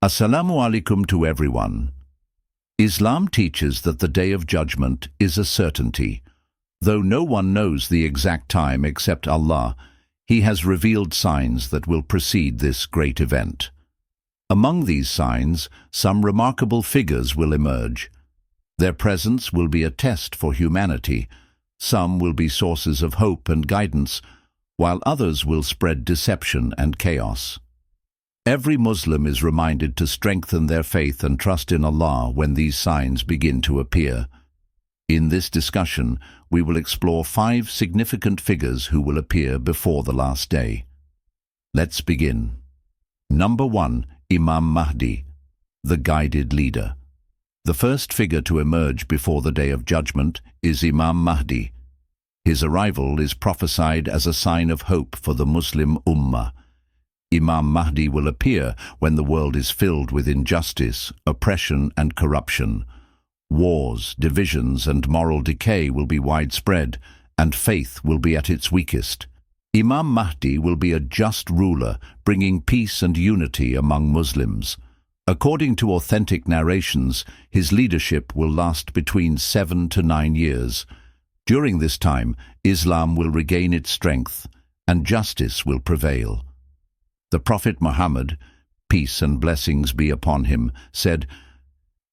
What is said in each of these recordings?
Assalamu'alaikum to everyone. Islam teaches that the Day of Judgment is a certainty. Though no one knows the exact time except Allah, He has revealed signs that will precede this great event. Among these signs, some remarkable figures will emerge. Their presence will be a test for humanity. Some will be sources of hope and guidance, while others will spread deception and chaos. Every Muslim is reminded to strengthen their faith and trust in Allah when these signs begin to appear. In this discussion, we will explore 5 significant figures who will appear before the last day. Let's begin. Number 1. Imam Mahdi, the guided leader. The first figure to emerge before the Day of Judgment is Imam Mahdi. His arrival is prophesied as a sign of hope for the Muslim Ummah. Imam Mahdi will appear when the world is filled with injustice, oppression and corruption. Wars, divisions and moral decay will be widespread, and faith will be at its weakest. Imam Mahdi will be a just ruler, bringing peace and unity among Muslims. According to authentic narrations, his leadership will last between 7 to 9 years. During this time, Islam will regain its strength, and justice will prevail. The Prophet Muhammad, peace and blessings be upon him, said,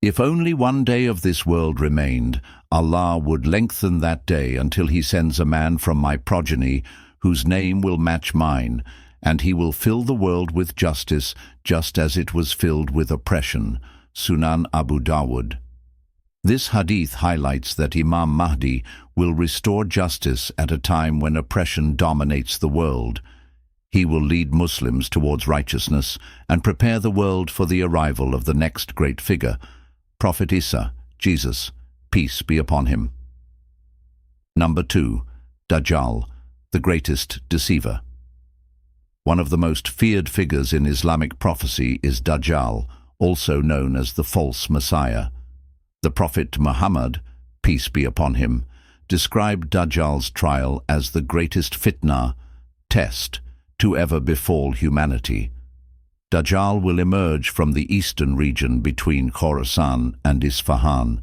"If only one day of this world remained, Allah would lengthen that day until He sends a man from my progeny whose name will match mine, and he will fill the world with justice just as it was filled with oppression." Sunan Abu Dawud. This hadith highlights that Imam Mahdi will restore justice at a time when oppression dominates the world. He will lead Muslims towards righteousness and prepare the world for the arrival of the next great figure, Prophet Isa, Jesus, peace be upon him. Number 2. Dajjal, the greatest deceiver. One of the most feared figures in Islamic prophecy is Dajjal, also known as the false Messiah. The Prophet Muhammad, peace be upon him, described Dajjal's trial as the greatest fitna, test, to ever befall humanity. Dajjal will emerge from the eastern region between Khorasan and Isfahan.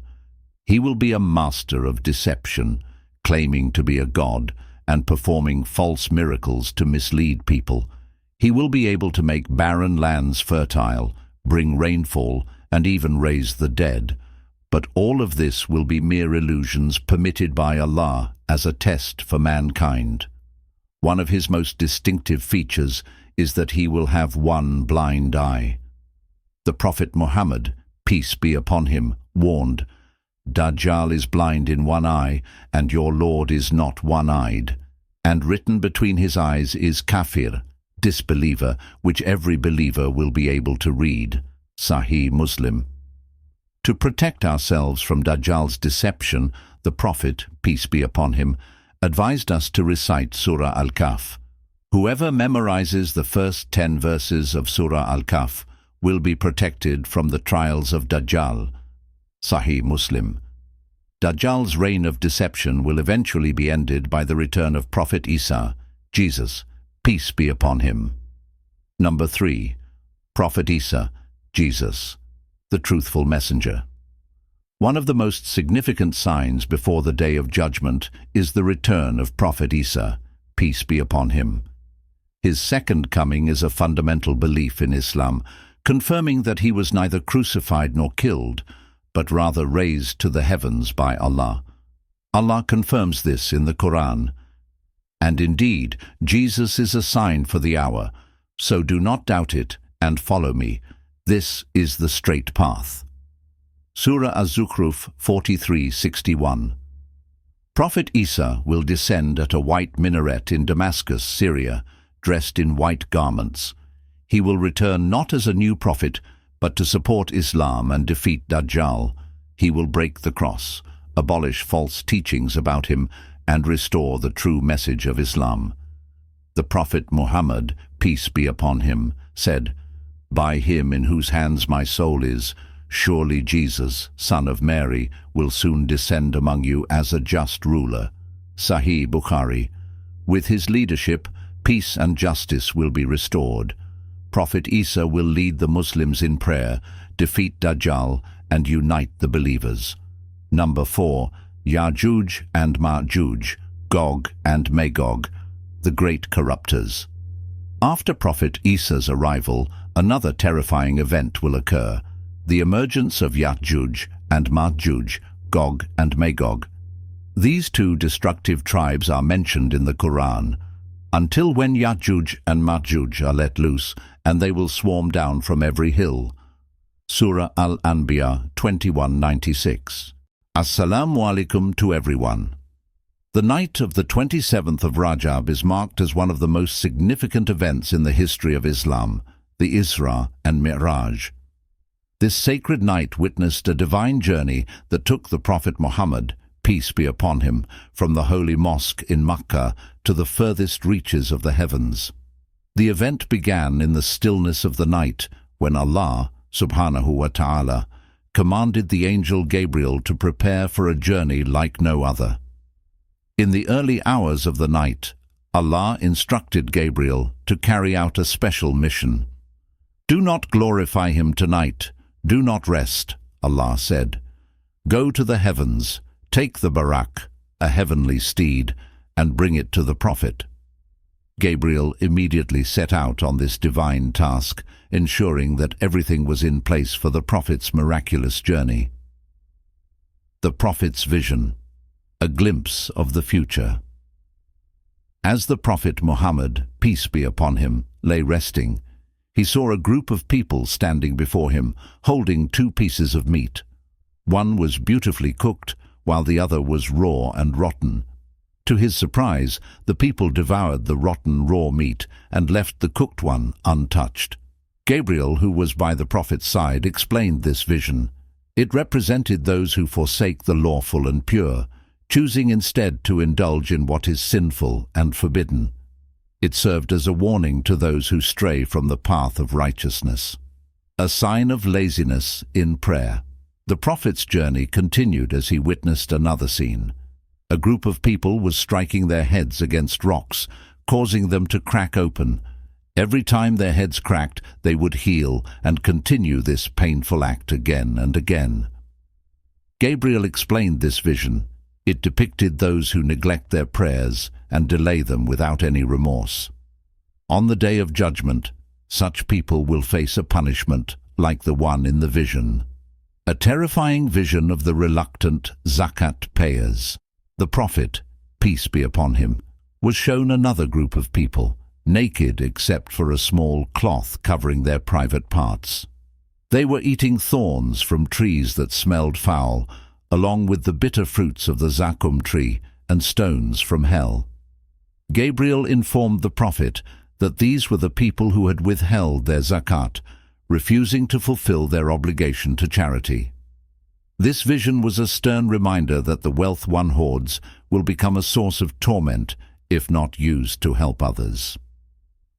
He will be a master of deception, claiming to be a god and performing false miracles to mislead people. He will be able to make barren lands fertile, bring rainfall, and even raise the dead. But all of this will be mere illusions permitted by Allah as a test for mankind. One of his most distinctive features is that he will have one blind eye. The Prophet Muhammad, peace be upon him, warned, "Dajjal is blind in one eye, and your Lord is not one-eyed. And written between his eyes is kafir, disbeliever, which every believer will be able to read." Sahih Muslim. To protect ourselves from Dajjal's deception, the Prophet, peace be upon him, advised us to recite Surah Al-Kahf. Whoever memorizes the first 10 verses of Surah Al-Kahf will be protected from the trials of Dajjal. Sahih Muslim. Dajjal's reign of deception will eventually be ended by the return of Prophet Isa, Jesus, peace be upon him. Number 3. Prophet Isa, Jesus, the truthful messenger. One of the most significant signs before the Day of Judgment is the return of Prophet Isa, peace be upon him. His second coming is a fundamental belief in Islam, confirming that he was neither crucified nor killed, but rather raised to the heavens by Allah. Allah confirms this in the Quran. "And indeed, Jesus is a sign for the hour, so do not doubt it and follow me. This is the straight path." Surah Az-Zukhruf 43:61. Prophet Isa will descend at a white minaret in Damascus, Syria, dressed in white garments. He will return not as a new prophet, but to support Islam and defeat Dajjal. He will break the cross, abolish false teachings about him, and restore the true message of Islam. The Prophet Muhammad, peace be upon him, said, "By him in whose hands my soul is, surely Jesus, son of Mary, will soon descend among you as a just ruler." Sahih Bukhari. With his leadership, peace and justice will be restored. Prophet Isa will lead the Muslims in prayer, defeat Dajjal, and unite the believers. Number 4. Ya'juj and Ma'juj, Gog and Magog, the great corruptors. After Prophet Isa's arrival, another terrifying event will occur, the emergence of Ya'juj and Ma'juj, Gog and Magog. These two destructive tribes are mentioned in the Quran, until when Ya'juj and Ma'juj are let loose, and they will swarm down from every hill. Surah Al-Anbiya 21:96. Assalamu'alaikum to everyone. The night of the 27th of Rajab is marked as one of the most significant events in the history of Islam, the Isra and Mi'raj. This sacred night witnessed a divine journey that took the Prophet Muhammad, peace be upon him, from the holy mosque in Makkah to the furthest reaches of the heavens. The event began in the stillness of the night when Allah Subhanahu wa ta'ala commanded the angel Gabriel to prepare for a journey like no other. In the early hours of the night, Allah instructed Gabriel to carry out a special mission. "Do not glorify him tonight, do not rest," Allah said. "Go to the heavens, take the Barak, a heavenly steed, and bring it to the Prophet." Gabriel immediately set out on this divine task, ensuring that everything was in place for the Prophet's miraculous journey. The Prophet's vision, a glimpse of the future. As the Prophet Muhammad, peace be upon him, lay resting, he saw a group of people standing before him, holding two pieces of meat. One was beautifully cooked, while the other was raw and rotten. To his surprise, the people devoured the rotten raw meat and left the cooked one untouched. Gabriel, who was by the Prophet's side, explained this vision. It represented those who forsake the lawful and pure, choosing instead to indulge in what is sinful and forbidden. It served as a warning to those who stray from the path of righteousness. A sign of laziness in prayer. The Prophet's journey continued as he witnessed another scene. A group of people was striking their heads against rocks, causing them to crack open. Every time their heads cracked, they would heal and continue this painful act again and again. Gabriel explained this vision. It depicted those who neglect their prayers and delay them without any remorse. On the day of judgment, such people will face a punishment like the one in the vision. A terrifying vision of the reluctant zakat payers. The Prophet, peace be upon him, was shown another group of people, naked except for a small cloth covering their private parts. They were eating thorns from trees that smelled foul, along with the bitter fruits of the zakum tree and stones from hell. Gabriel informed the Prophet that these were the people who had withheld their zakat, refusing to fulfill their obligation to charity. This vision was a stern reminder that the wealth one hoards will become a source of torment if not used to help others.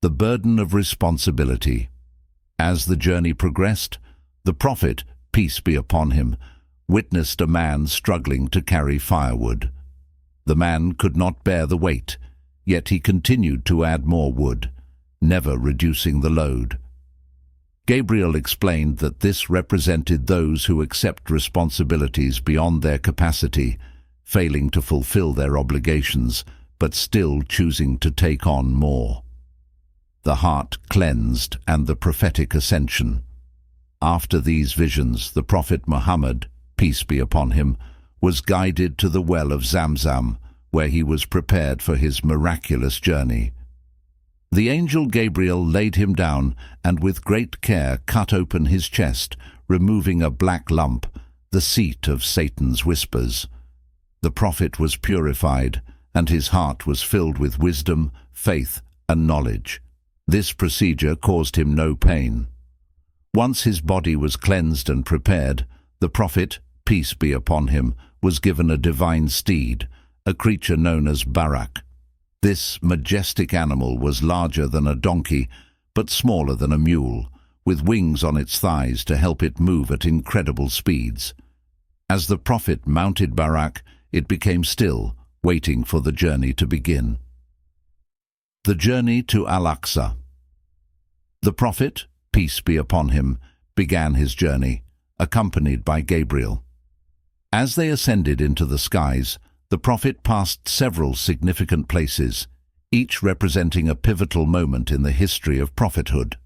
The burden of responsibility. As the journey progressed, the Prophet, peace be upon him, witnessed a man struggling to carry firewood. The man could not bear the weight, yet he continued to add more wood, never reducing the load. Gabriel explained that this represented those who accept responsibilities beyond their capacity, failing to fulfill their obligations, but still choosing to take on more. The heart cleansed and the prophetic ascension. After these visions, the Prophet Muhammad, peace be upon him, was guided to the well of Zamzam, where he was prepared for his miraculous journey. The angel Gabriel laid him down and with great care cut open his chest, removing a black lump, the seat of Satan's whispers. The Prophet was purified, and his heart was filled with wisdom, faith, and knowledge. This procedure caused him no pain. Once his body was cleansed and prepared, the Prophet, peace be upon him, was given a divine steed, a creature known as Barak. This majestic animal was larger than a donkey, but smaller than a mule, with wings on its thighs to help it move at incredible speeds. As the Prophet mounted Barak, it became still, waiting for the journey to begin. The journey to Al-Aqsa. The Prophet, peace be upon him, began his journey, accompanied by Gabriel. As they ascended into the skies, the Prophet passed several significant places, each representing a pivotal moment in the history of prophethood.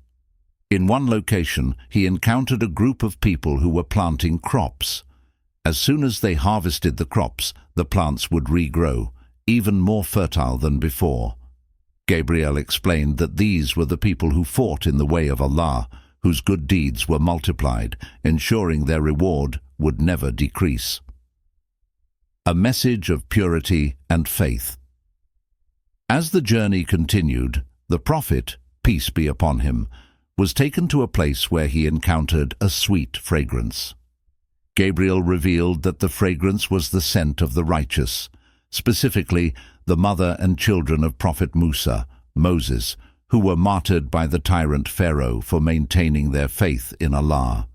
In one location, he encountered a group of people who were planting crops. As soon as they harvested the crops, the plants would regrow, even more fertile than before. Gabriel explained that these were the people who fought in the way of Allah, whose good deeds were multiplied, ensuring their reward would never decrease. A message of purity and faith. As the journey continued, the Prophet, peace be upon him, was taken to a place where he encountered a sweet fragrance. Gabriel revealed that the fragrance was the scent of the righteous, specifically the mother and children of Prophet Musa, Moses, who were martyred by the tyrant Pharaoh for maintaining their faith in Allah.